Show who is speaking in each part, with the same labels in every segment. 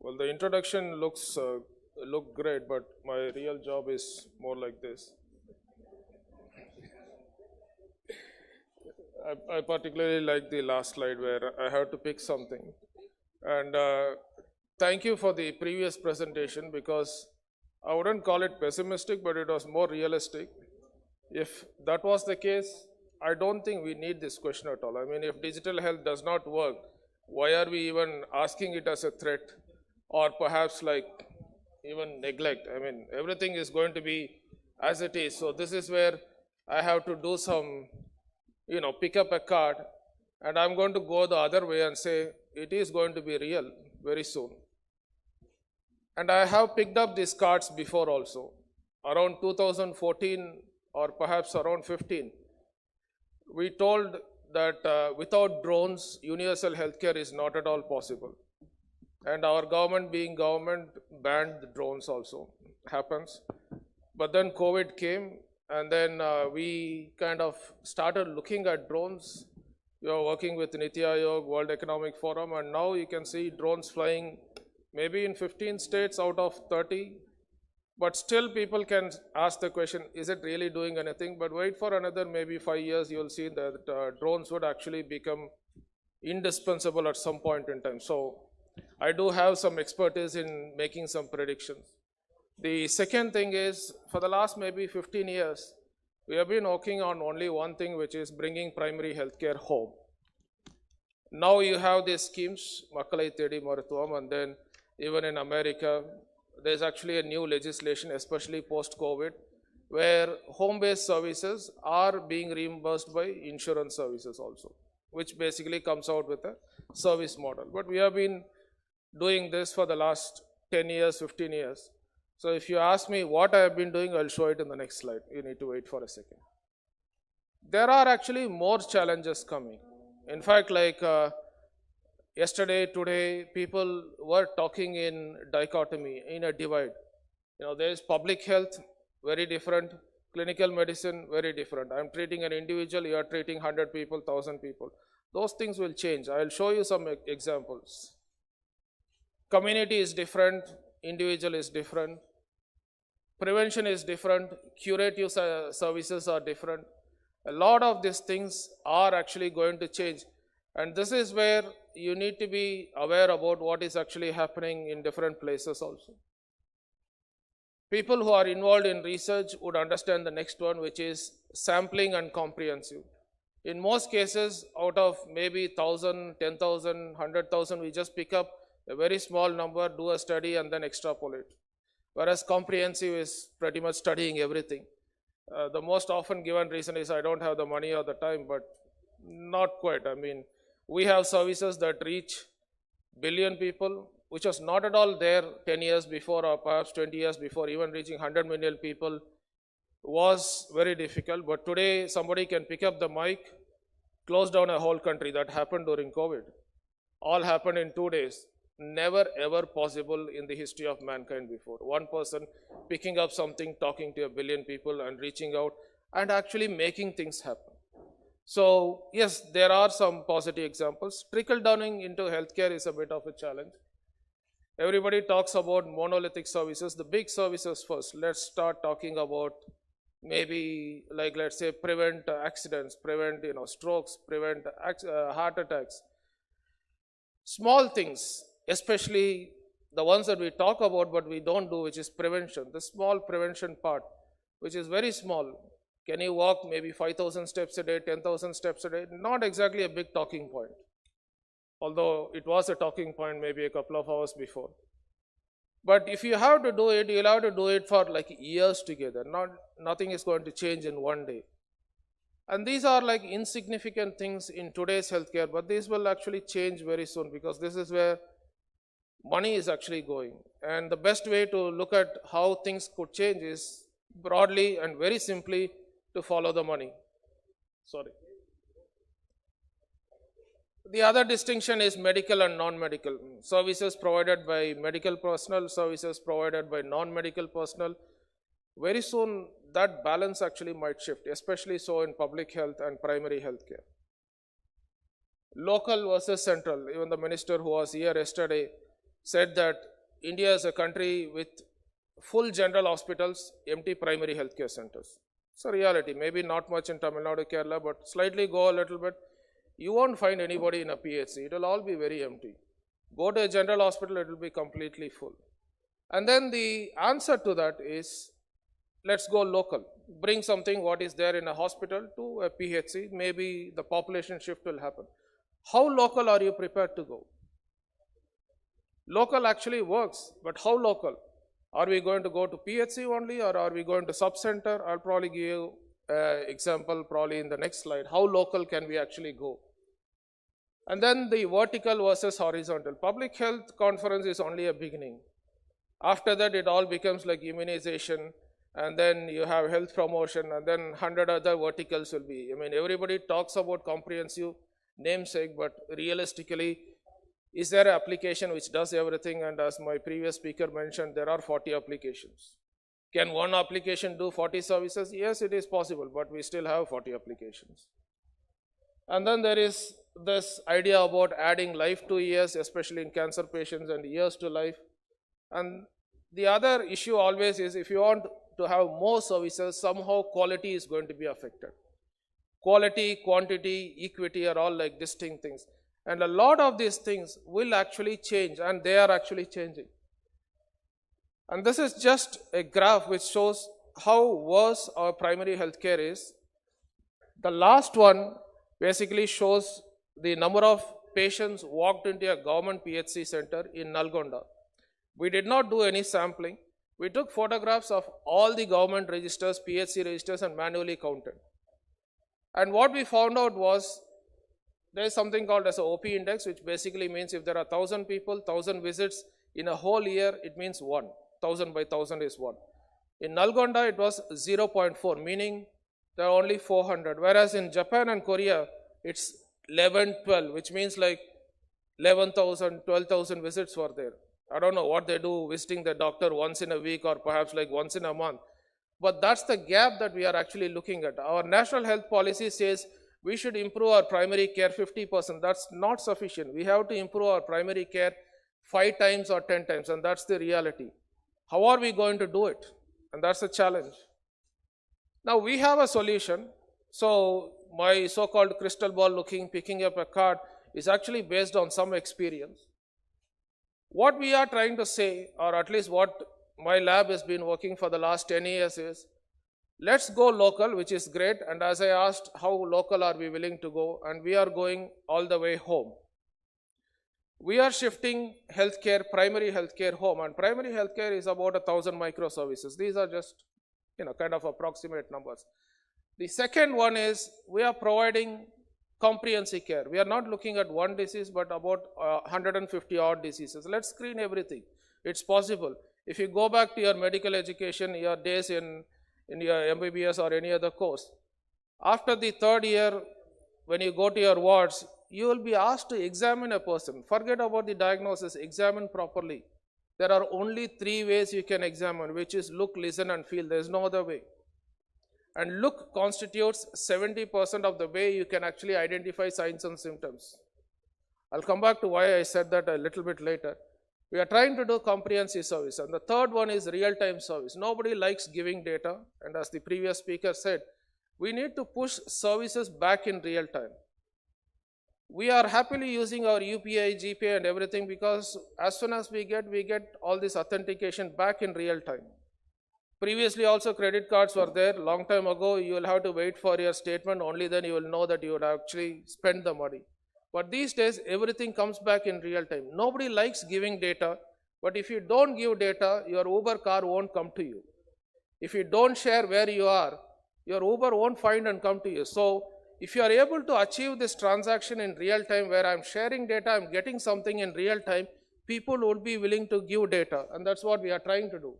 Speaker 1: Well, the introduction look great, but my real job is more like this. I particularly like the last slide where I have to pick something. And thank you for the previous presentation, because I wouldn't call it pessimistic, but it was more realistic. If that was the case, I don't think we need this question at all. I mean, if digital health does not work, why are we even asking it as a threat, or perhaps like even neglect? I mean, everything is going to be as it is. So this is where I have to do some, pick up a card, and I'm going to go the other way and say it is going to be real very soon. And I have picked up these cards before also. Around 2014 or perhaps around 15, we told that without drones, universal healthcare is not at all possible. And our government, being government, banned the drones also. Happens. But then COVID came, and then we kind of started looking at drones. We are working with Niti Aayog, World Economic Forum, and now you can see drones flying maybe in 15 states out of 30. But still people can ask the question, is it really doing anything? But wait for another maybe 5 years, you'll see that drones would actually become indispensable at some point in time. So I do have some expertise in making some predictions. The second thing is, for the last maybe 15 years, we have been working on only one thing, which is bringing primary healthcare home. Now you have these schemes, Makkalai Thedi Maruthuvam, and then even in America, there's actually a new legislation, especially post-COVID, where home-based services are being reimbursed by insurance services also, which basically comes out with a service model. But we have been doing this for the last 10 years, 15 years. So if you ask me what I have been doing, I'll show it in the next slide. You need to wait for a second. There are actually more challenges coming. In fact, like yesterday, today, people were talking in dichotomy, in a divide. There is public health, very different. Clinical medicine, very different. I'm treating an individual, you are treating 100 people, 1,000 people. Those things will change. I'll show you some examples. Community is different, individual is different. Prevention is different, curative services are different. A lot of these things are actually going to change. And this is where you need to be aware about what is actually happening in different places also. People who are involved in research would understand the next one, which is sampling and comprehensive. In most cases, out of maybe 1,000, 10,000, 100,000, we just pick up a very small number, do a study, and then extrapolate. Whereas comprehensive is pretty much studying everything. The most often given reason is I don't have the money or the time, but not quite. I mean, we have services that reach billion people, which was not at all there 10 years before or perhaps 20 years before. Even reaching 100 million people was very difficult. But today, somebody can pick up the mic, close down a whole country. That happened during COVID. All happened in 2 days. Never ever possible in the history of mankind before. One person picking up something, talking to a billion people and reaching out and actually making things happen. So yes, there are some positive examples. Trickle downing into healthcare is a bit of a challenge. Everybody talks about monolithic services, the big services first. Let's start talking about maybe like, let's say, prevent accidents, prevent strokes, prevent heart attacks. Small things, especially the ones that we talk about but we don't do, which is prevention. The small prevention part, which is very small. Can you walk maybe 5,000 steps a day, 10,000 steps a day? Not exactly a big talking point. Although it was a talking point maybe a couple of hours before. But if you have to do it, you'll have to do it for like years together. Nothing is going to change in one day. And these are like insignificant things in today's healthcare, but these will actually change very soon, because this is where money is actually going. And the best way to look at how things could change is broadly and very simply to follow the money. Sorry. The other distinction is medical and non-medical. Services provided by medical personnel, services provided by non-medical personnel. Very soon, that balance actually might shift, especially so in public health and primary health care. Local versus central. Even the minister who was here yesterday said that India is a country with full general hospitals, empty primary healthcare centers. It's a reality. Maybe not much in Tamil Nadu, Kerala, but slightly go a little bit. You won't find anybody in a PHC. It will all be very empty. Go to a general hospital, it will be completely full. And then the answer to that is, let's go local. Bring something what is there in a hospital to a PHC. Maybe the population shift will happen. How local are you prepared to go? Local actually works, but how local? Are we going to go to PHC only, or are we going to sub-center? I'll probably give you an example probably in the next slide. How local can we actually go? And then the vertical versus horizontal. Public health conference is only a beginning. After that, it all becomes like immunization, and then you have health promotion, and then 100 other verticals will be. I mean, everybody talks about comprehensive namesake, but realistically, is there an application which does everything? And as my previous speaker mentioned, there are 40 applications. Can one application do 40 services? Yes, it is possible, but we still have 40 applications. And then there is this idea about adding life to years, especially in cancer patients, and years to life. And the other issue always is, if you want to have more services, somehow quality is going to be affected. Quality, quantity, equity are all like distinct things. And a lot of these things will actually change, and they are actually changing. And this is just a graph which shows how worse our primary healthcare is. The last one basically shows the number of patients walked into a government PHC center in Nalgonda. We did not do any sampling. We took photographs of all the government registers, PHC registers, and manually counted. And what we found out was, there is something called as a OP index, which basically means if there are 1,000 people, 1,000 visits in a whole year, it means 1. 1,000 by 1,000 is 1. In Nalgonda, it was 0.4, meaning there are only 400. Whereas in Japan and Korea, it's 11, 12, which means like 11,000, 12,000 visits were there. I don't know what they do, visiting the doctor once in a week or perhaps like once in a month. But that's the gap that we are actually looking at. Our national health policy says we should improve our primary care 50%. That's not sufficient. We have to improve our primary care 5 times or 10 times, and that's the reality. How are we going to do it? And that's a challenge. Now we have a solution. So my so-called crystal ball looking, picking up a card is actually based on some experience. What we are trying to say, or at least what my lab has been working for the last 10 years is, let's go local, which is great. And as I asked, how local are we willing to go? And we are going all the way home. We are shifting healthcare, primary healthcare home, and primary healthcare is about 1,000 microservices. These are just, kind of approximate numbers. The second one is, we are providing comprehensive care. We are not looking at one disease, but about 150 odd diseases. Let's screen everything. It's possible. If you go back to your medical education, your days in your MBBS or any other course, after the 3rd year, when you go to your wards, you will be asked to examine a person. Forget about the diagnosis, examine properly. There are only 3 ways you can examine, which is look, listen, and feel. There is no other way. And look constitutes 70% of the way you can actually identify signs and symptoms. I'll come back to why I said that a little bit later. We are trying to do comprehensive service. And the third one is real-time service. Nobody likes giving data. And as the previous speaker said, we need to push services back in real time. We are happily using our UPI, GPay and everything, because as soon as we get all this authentication back in real time. Previously also credit cards were there. Long time ago, you will have to wait for your statement. Only then you will know that you would actually spend the money. But these days, everything comes back in real time. Nobody likes giving data, but if you don't give data, your Uber car won't come to you. If you don't share where you are, your Uber won't find and come to you. So if you are able to achieve this transaction in real time, where I'm sharing data, I'm getting something in real time, people would be willing to give data, and that's what we are trying to do.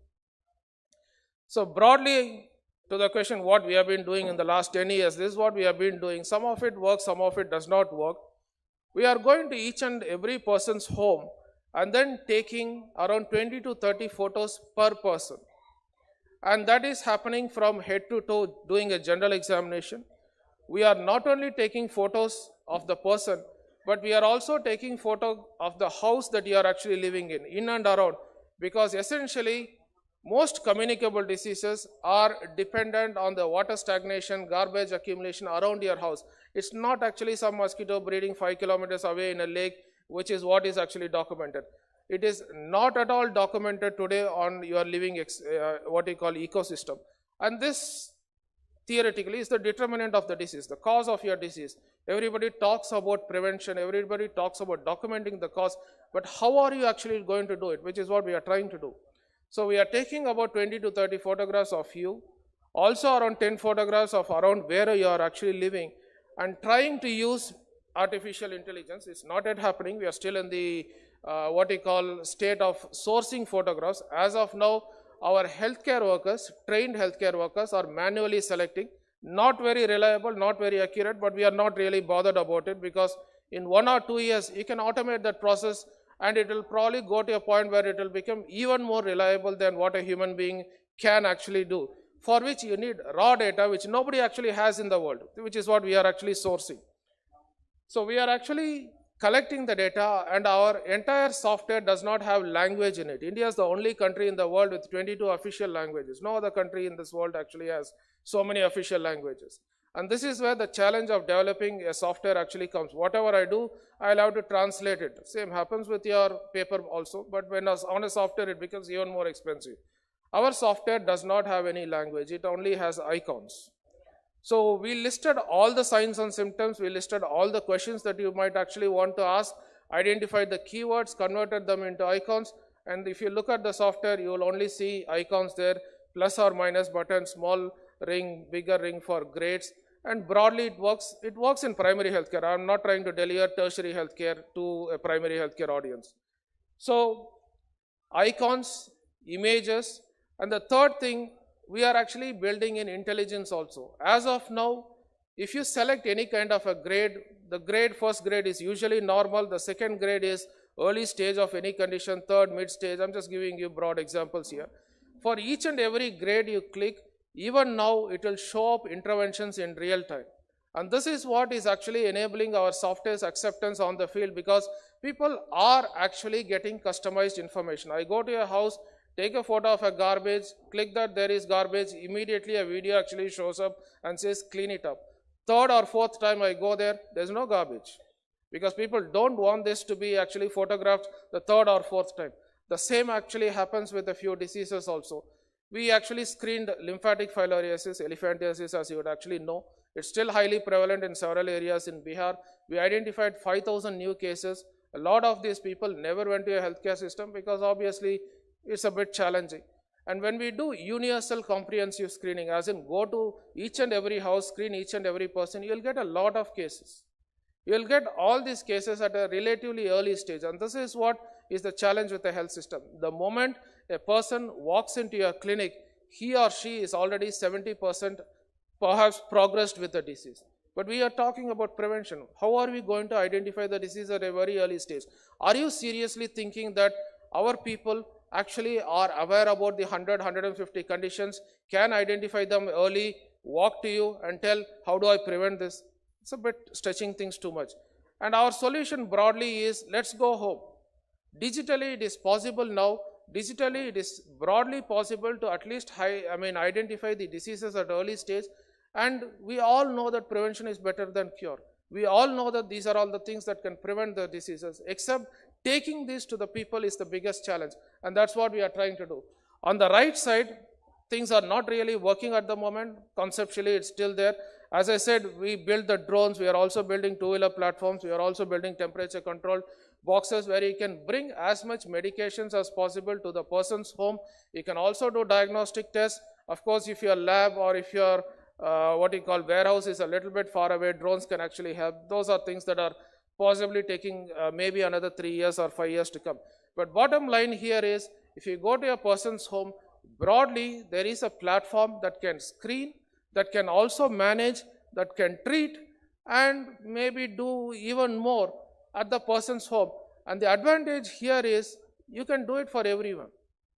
Speaker 1: So broadly, to the question what we have been doing in the last 10 years, this is what we have been doing. Some of it works, some of it does not work. We are going to each and every person's home and then taking around 20 to 30 photos per person. And that is happening from head to toe, doing a general examination. We are not only taking photos of the person, but we are also taking photo of the house that you are actually living in and around. because essentially most communicable diseases are dependent on the water stagnation, garbage accumulation around your house. It's not actually some mosquito breeding 5 kilometers away in a lake, which is what is actually documented. It is not at all documented today on your living, what you call ecosystem. And this theoretically is the determinant of the disease, the cause of your disease. Everybody talks about prevention, everybody talks about documenting the cause, but how are you actually going to do it, which is what we are trying to do. So we are taking about 20 to 30 photographs of you, also around 10 photographs of around where you are actually living, and trying to use artificial intelligence. It's not yet happening. We are still in the what we call state of sourcing photographs. As of now, our healthcare workers, trained healthcare workers, are manually selecting. Not very reliable, not very accurate, but we are not really bothered about it, because in 1 or 2 years, you can automate that process, and it will probably go to a point where it will become even more reliable than what a human being can actually do, for which you need raw data, which nobody actually has in the world, which is what we are actually sourcing. So we are actually collecting the data, and our entire software does not have language in it. India is the only country in the world with 22 official languages. No other country in this world actually has so many official languages. And this is where the challenge of developing a software actually comes. Whatever I do, I'll have to translate it. Same happens with your paper also, but when on a software, it becomes even more expensive. Our software does not have any language. It only has icons. So we listed all the signs and symptoms, we listed all the questions that you might actually want to ask, identified the keywords, converted them into icons, and if you look at the software, you will only see icons there, plus or minus button, small ring, bigger ring for grades, and broadly it works in primary healthcare. I am not trying to deliver tertiary healthcare to a primary healthcare audience. So icons, images, and the third thing, we are actually building in intelligence also. As of now, if you select any kind of a grade, the first grade is usually normal, the second grade is early stage of any condition, third mid stage. I'm just giving you broad examples here. For each and every grade you click, even now it will show up interventions in real time. And this is what is actually enabling our software's acceptance on the field, because people are actually getting customized information. I go to your house, take a photo of a garbage, click that there is garbage, immediately a video actually shows up and says clean it up. Third or fourth time I go there, there's no garbage, because people don't want this to be actually photographed the third or fourth time. The same actually happens with a few diseases also. We actually screened lymphatic filariasis, elephantiasis, as you would actually know. It's still highly prevalent in several areas in Bihar. We identified 5,000 new cases. A lot of these people never went to a healthcare system, because obviously it's a bit challenging. And when we do universal comprehensive screening, as in go to each and every house, screen each and every person, you'll get a lot of cases. You'll get all these cases at a relatively early stage, and this is what is the challenge with the health system. The moment a person walks into your clinic, he or she is already 70% perhaps progressed with the disease. But we are talking about prevention. How are we going to identify the disease at a very early stage? Are you seriously thinking that our people actually are aware about the 100, 150 conditions, can identify them early, walk to you and tell, how do I prevent this? It's a bit stretching things too much. And our solution broadly is, let's go home. Digitally, it is possible now. Digitally, it is broadly possible to at least identify the diseases at early stage. And we all know that prevention is better than cure. We all know that these are all the things that can prevent the diseases, except taking this to the people is the biggest challenge. And that's what we are trying to do. On the right side, things are not really working at the moment. Conceptually, it's still there. As I said, we build the drones. We are also building two-wheeler platforms. We are also building temperature controlled boxes where you can bring as much medications as possible to the person's home. You can also do diagnostic tests. Of course, if your lab or if your warehouse is a little bit far away, drones can actually help. Those are things that are possibly taking maybe another 3 years or 5 years to come. But bottom line here is, if you go to a person's home, broadly, there is a platform that can screen, that can also manage, that can treat, and maybe do even more at the person's home. And the advantage here is, you can do it for everyone.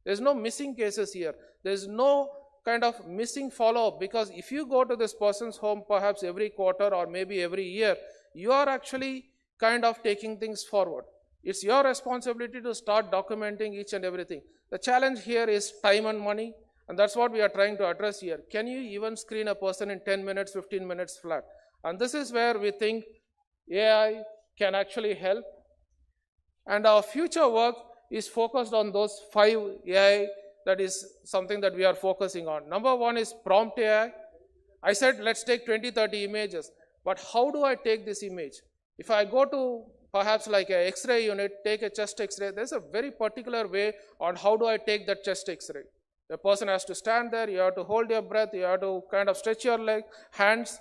Speaker 1: There's no missing cases here. There's no kind of missing follow-up, because if you go to this person's home perhaps every quarter or maybe every year, you are actually kind of taking things forward. It's your responsibility to start documenting each and everything. The challenge here is time and money, and that's what we are trying to address here. Can you even screen a person in 10 minutes, 15 minutes flat? And this is where we think AI can actually help. And our future work is focused on those 5 AI. That is something that we are focusing on. Number 1 is prompt AI. I said, let's take 20, 30 images. But how do I take this image? If I go to perhaps like an X-ray unit, take a chest X-ray, there's a very particular way on how do I take that chest X-ray. The person has to stand there, you have to hold your breath, you have to kind of stretch your leg, hands.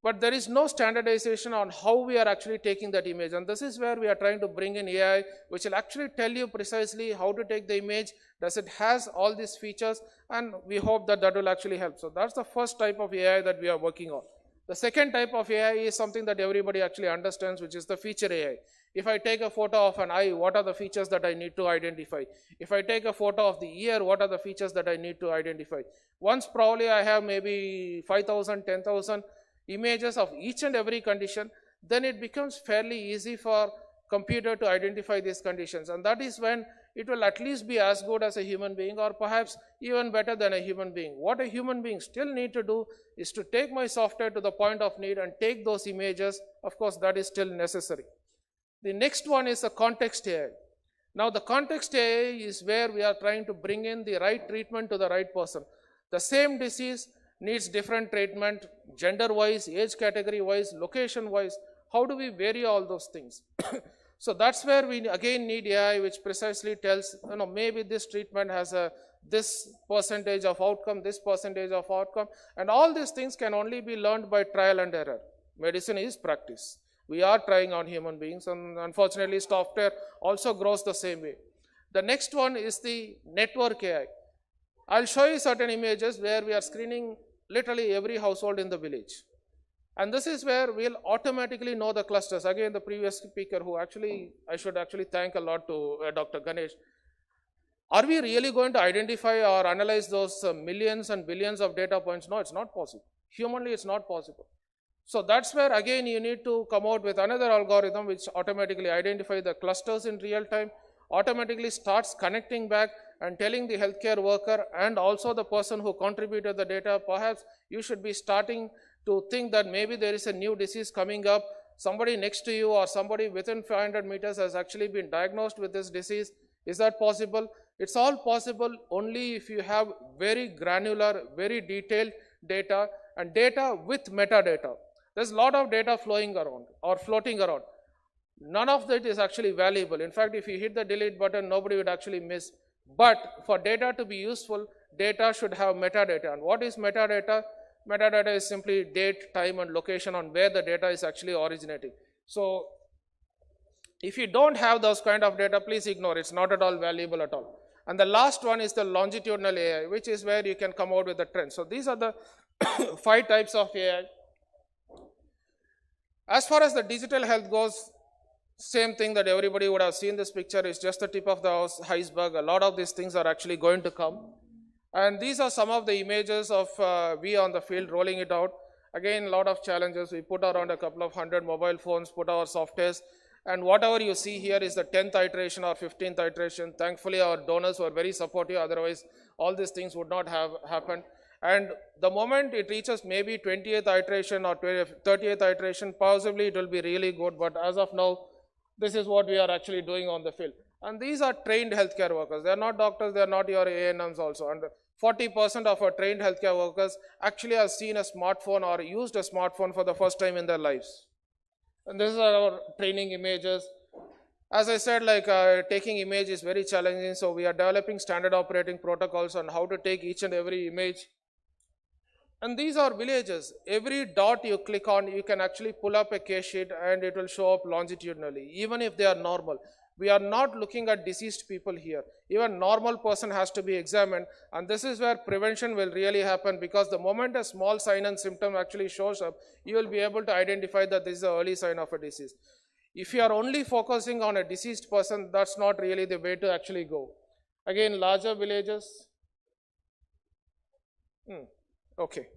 Speaker 1: But there is no standardization on how we are actually taking that image. And this is where we are trying to bring in AI, which will actually tell you precisely how to take the image. Does it has all these features? And we hope that that will actually help. So that's the first type of AI that we are working on. The second type of AI is something that everybody actually understands, which is the feature AI. If I take a photo of an eye, what are the features that I need to identify? If I take a photo of the ear, what are the features that I need to identify? Once probably I have maybe 5,000, 10,000 images of each and every condition, then it becomes fairly easy for computer to identify these conditions. And that is when it will at least be as good as a human being, or perhaps even better than a human being. What a human being still need to do is to take my software to the point of need and take those images. Of course, that is still necessary. The next one is the context AI. Now, the context AI is where we are trying to bring in the right treatment to the right person. The same disease needs different treatment, gender-wise, age category-wise, location-wise. How do we vary all those things? So that's where we again need AI, which precisely tells, maybe this treatment has this percentage of outcome, this percentage of outcome, and all these things can only be learned by trial and error. Medicine is practice. We are trying on human beings, and unfortunately, software also grows the same way. The next one is the network AI. I'll show you certain images where we are screening literally every household in the village. And this is where we'll automatically know the clusters. Again, the previous speaker who I should actually thank a lot to Dr. Ganesh. Are we really going to identify or analyze those millions and billions of data points? No, it's not possible. Humanly, it's not possible. So that's where again you need to come out with another algorithm which automatically identifies the clusters in real time, automatically starts connecting back and telling the healthcare worker and also the person who contributed the data, perhaps you should be starting to think that maybe there is a new disease coming up, somebody next to you or somebody within 500 meters has actually been diagnosed with this disease. Is that possible? It's all possible only if you have very granular, very detailed data and data with metadata. There's a lot of data flowing around or floating around. None of that is actually valuable. In fact, if you hit the delete button, nobody would actually miss. But for data to be useful, data should have metadata. And what is metadata? Metadata is simply date, time, and location on where the data is actually originating. So if you don't have those kind of data, please ignore it. It's not at all valuable at all. And the last one is the longitudinal AI, which is where you can come out with the trend. So these are the 5 types of AI. As far as the digital health goes, same thing that everybody would have seen. This picture is just the tip of the iceberg. A lot of these things are actually going to come. And these are some of the images of we on the field rolling it out. Again, a lot of challenges. We put around a couple of 100 mobile phones, put our softwares, and whatever you see here is the 10th iteration or 15th iteration. Thankfully, our donors were very supportive. Otherwise, all these things would not have happened. And the moment it reaches maybe 20th iteration or 30th iteration, possibly it will be really good. But as of now, this is what we are actually doing on the field. And these are trained healthcare workers. They are not doctors, they are not your ANMs also. And 40% of our trained healthcare workers actually have seen a smartphone or used a smartphone for the first time in their lives. And these are our training images. As I said, taking image is very challenging. So we are developing standard operating protocols on how to take each and every image. And these are villages. Every dot you click on, you can actually pull up a case sheet and it will show up longitudinally, even if they are normal. We are not looking at deceased people here. Even normal person has to be examined. And this is where prevention will really happen, because the moment a small sign and symptom actually shows up, you will be able to identify that this is an early sign of a disease. If you are only focusing on a deceased person, that's not really the way to actually go. Again, larger villages. Okay.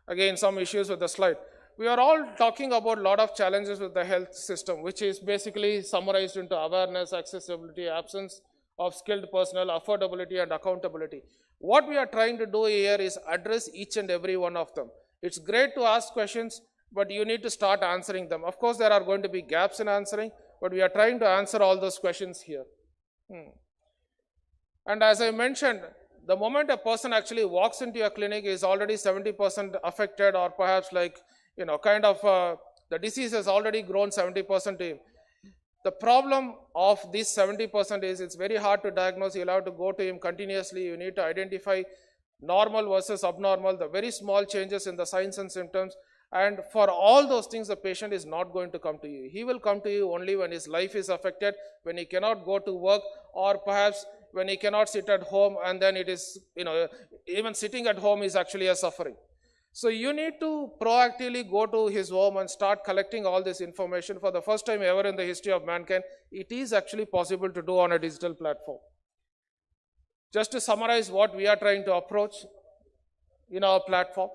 Speaker 1: Again, some issues with the slide. we are all talking about a lot of challenges with the health system, which is basically summarized into awareness, accessibility, absence of skilled personnel, affordability, and accountability. What we are trying to do here is address each and every one of them. It's great to ask questions, but you need to start answering them. Of course, there are going to be gaps in answering, but we are trying to answer all those questions here. And as I mentioned, the moment a person actually walks into your clinic is already 70% affected, or perhaps like, the disease has already grown 70% to him. The problem of this 70% is it's very hard to diagnose. You'll have to go to him continuously. You need to identify normal versus abnormal, the very small changes in the signs and symptoms. And for all those things, the patient is not going to come to you. He will come to you only when his life is affected, when he cannot go to work, or perhaps when he cannot sit at home, and then it is, even sitting at home is actually a suffering. So you need to proactively go to his home and start collecting all this information. For the first time ever in the history of mankind, it is actually possible to do on a digital platform. Just to summarize what we are trying to approach in our platform.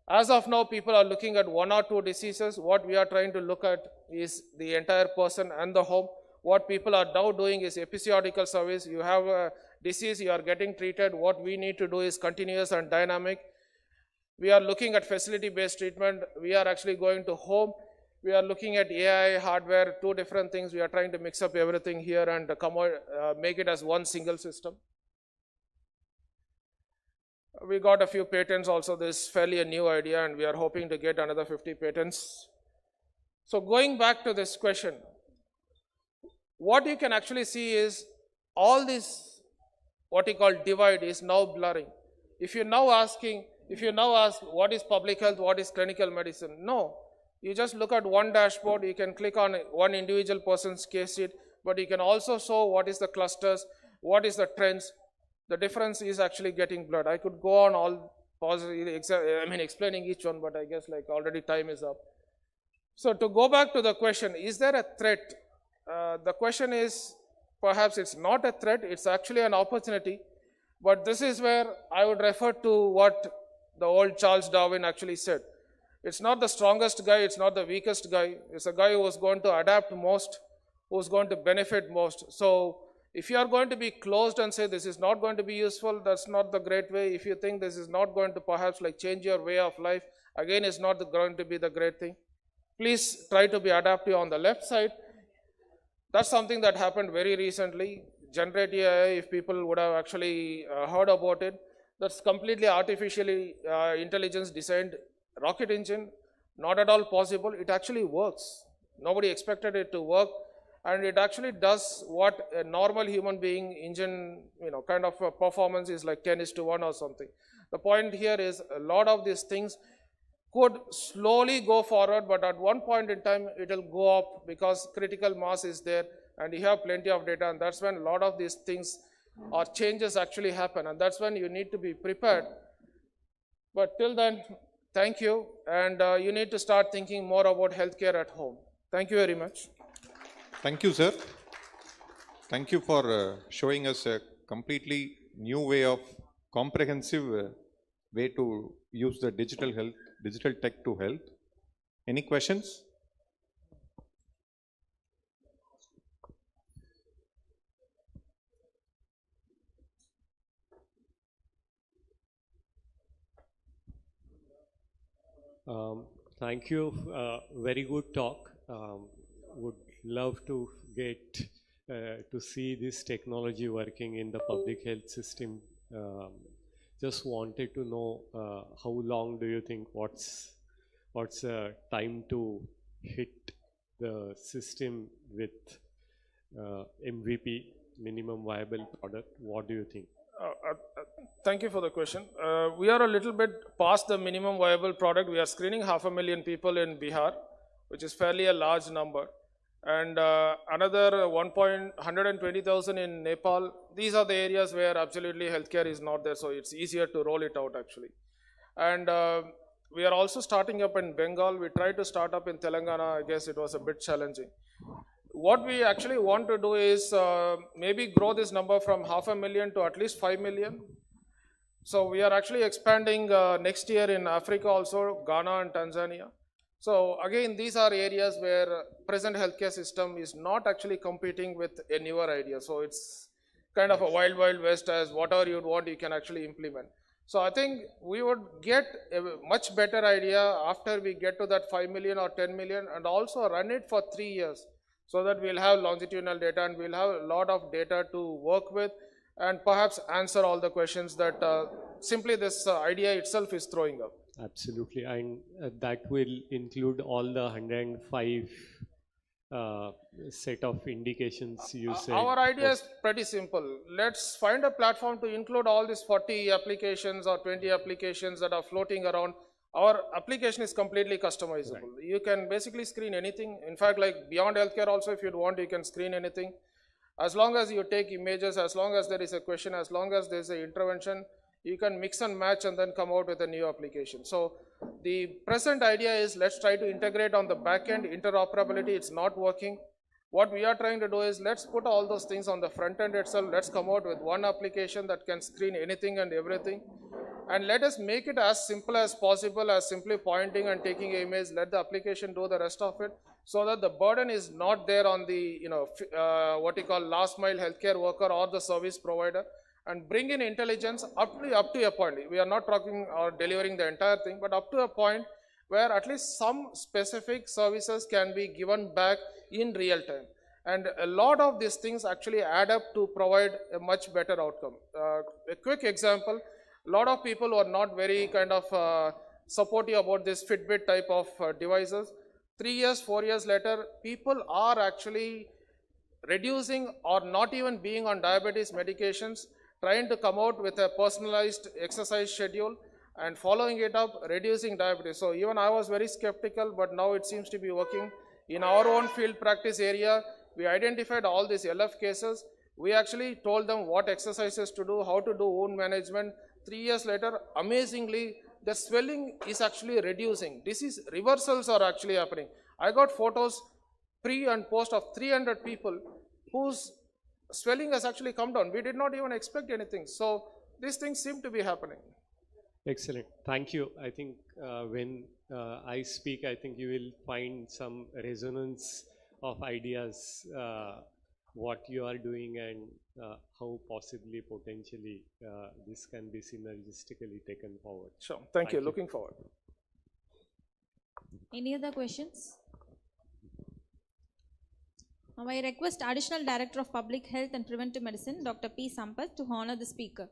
Speaker 1: As of now, people are looking at 1 or 2 diseases. What we are trying to look at is the entire person and the home. What people are now doing is episodical service. You have a disease, you are getting treated. What we need to do is continuous and dynamic. We are looking at facility-based treatment. We are actually going to home. We are looking at AI, hardware, 2 different things. We are trying to mix up everything here and make it as one single system. We got a few patents also. This is fairly a new idea, and we are hoping to get another 50 patents. So going back to this question, what you can actually see is all this, what you call divide, is now blurring. If you now ask what is public health, what is clinical medicine, no. You just look at one dashboard, you can click on one individual person's case sheet, but you can also show what is the clusters, what is the trends. The difference is actually getting blurred. I could go on all explaining each one, but I guess already time is up. So to go back to the question, is there a threat? The question is, perhaps it's not a threat, it's actually an opportunity. But this is where I would refer to what the old Charles Darwin actually said. It's not the strongest guy, it's not the weakest guy. It's a guy who is going to adapt most, who is going to benefit most. So if you are going to be closed and say this is not going to be useful, that's not the great way. If you think this is not going to perhaps change your way of life, again, it's not going to be the great thing. Please try to be adaptive. On the left side, that's something that happened very recently. Generative AI, if people would have actually heard about it, that's completely artificially intelligence designed rocket engine. Not at all possible. It actually works. Nobody expected it to work. And it actually does what a normal human being engine, kind of a performance is like 10:1 or something. The point here is a lot of these things could slowly go forward, but at one point in time, it will go up because critical mass is there and you have plenty of data, and that's when a lot of these things or changes actually happen, and that's when you need to be prepared. But till then, thank you, and you need to start thinking more about healthcare at home. Thank you very much.
Speaker 2: Thank you, sir. Thank you for showing us a completely new way of comprehensive way to use the digital tech to health. Any questions?
Speaker 3: Thank you. Very good talk. Would love to get to see this technology working in the public health system. Just wanted to know how long do you think, what's time to hit the system with MVP, minimum viable product? What do you think?
Speaker 1: Thank you for the question. We are a little bit past the minimum viable product. We are screening 500,000 people in Bihar, which is fairly a large number. And another 120,000 in Nepal. These are the areas where absolutely healthcare is not there, so it's easier to roll it out actually. And we are also starting up in Bengal. We tried to start up in Telangana. I guess it was a bit challenging. What we actually want to do is maybe grow this number from 500,000 to at least 5 million. So we are actually expanding next year in Africa also, Ghana and Tanzania. So again, these are areas where present healthcare system is not actually competing with a newer idea. So it's kind of a wild, wild west, as whatever you want, you can actually implement. So I think we would get a much better idea after we get to that 5 million or 10 million, and also run it for 3 years, so that we'll have longitudinal data and we'll have a lot of data to work with, and perhaps answer all the questions that simply this idea itself is throwing up.
Speaker 3: Absolutely, and that will include all the 105 set of indications you said.
Speaker 1: Our idea is pretty simple. Let's find a platform to include all these 40 applications or 20 applications that are floating around. Our application is completely customizable. Right. You can basically screen anything. In fact, like beyond healthcare also, if you'd want, you can screen anything. As long as you take images, as long as there is a question, as long as there's an intervention, you can mix and match and then come out with a new application. So the present idea is, let's try to integrate on the back end. Interoperability, it's not working. What we are trying to do is, let's put all those things on the front end itself. Let's come out with one application that can screen anything and everything. And let us make it as simple as possible, as simply pointing and taking an image. Let the application do the rest of it, so that the burden is not there on the, what you call last mile healthcare worker or the service provider. And bring in intelligence up to a point. We are not talking or delivering the entire thing, but up to a point where at least some specific services can be given back in real time. And a lot of these things actually add up to provide a much better outcome. A quick example, a lot of people who are not very kind of supportive about this Fitbit type of devices. 3 years, 4 years later, people are actually reducing or not even being on diabetes medications, trying to come out with a personalized exercise schedule and following it up, reducing diabetes. So even I was very skeptical, but now it seems to be working. In our own field practice area, we identified all these LF cases. We actually told them what exercises to do, how to do wound management. 3 years later, amazingly, the swelling is actually reducing. Disease reversals are actually happening. I got photos pre and post of 300 people whose swelling has actually come down. We did not even expect anything. So these things seem to be happening.
Speaker 3: Excellent. Thank you. I think when I speak, I think you will find some resonance of ideas, what you are doing and how possibly, potentially, this can be synergistically taken forward.
Speaker 1: Sure. Thank you. Looking forward.
Speaker 4: Any other questions? Now I request Additional Director of Public Health and Preventive Medicine, Dr. P. Sampath, to honor the speaker.